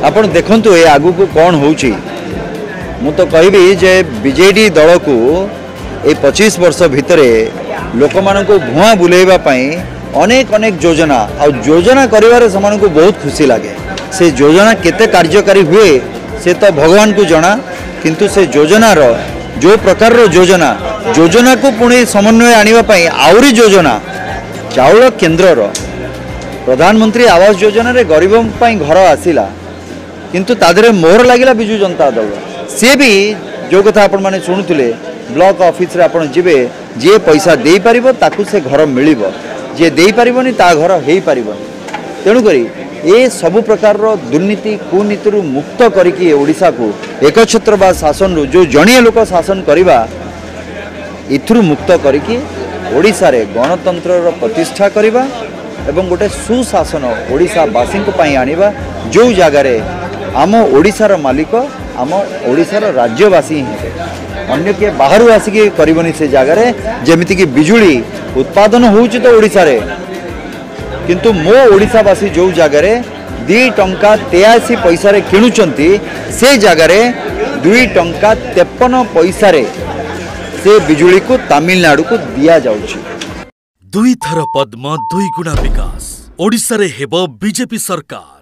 आपण देखंतु ए आगु को कौन होउची मु तो कहबी जे बीजेडी दल को ए 25 वर्ष भितरे लोक मान को भुआ बुलेबा पई अनेक अनेक योजना आ योजना करिवारे समान को बहुत खुशी लागे। से योजना केते कार्यकारी हुए से तो भगवान को जना, किंतु से योजना रो जो प्रकार रो योजना को पुणी समन्वय आनिबा पई आउरी योजना चाउल केन्द्र रो प्रधानमंत्री आवास योजना रे गरीबों पई घर आसिला, किंतु तादरे मोहर लागिला बिजू जनता दल से भी जो कथा आपण माने शुणुले ब्लॉक ऑफिस रे आपण जिबे जे पैसा देई परिबो ताकू से घर मिलिबो, जे देई परिबोनी ता घर हेई परिबोनी। तेणु करी ए सबु प्रकार रो दुर्नीति कुनीति रु मुक्त करिकि ओडिसा को एकछत्रवाद शासन रु जो जणीय लोक शासन करिबा इथुरु मुक्त करिकि ओडिसा रे गणतंत्र रो प्रतिष्ठा करिबा एवं गोटे सुशासन ओडिशावासी पई आनिबा, जो जगार आम ओडिशार मालिक आम ओडिशार राज्यवासी हे अन्य के बाहर आसिक करबनी से जगार जेमिति कि बिजुली उत्पादन होउछि तो ओडिसा रे, किंतु मो ओडिशावासी जो जगार 2 टंका 83 पैसा रे किणुचंती से जगार 2 टंका 53 पैसा रे से बिजुली को तमिलनाडु को दिया जाउछि। 2 थर पद्म 2 गुणा विकास ओडिसा रे हेबो बीजेपी सरकार।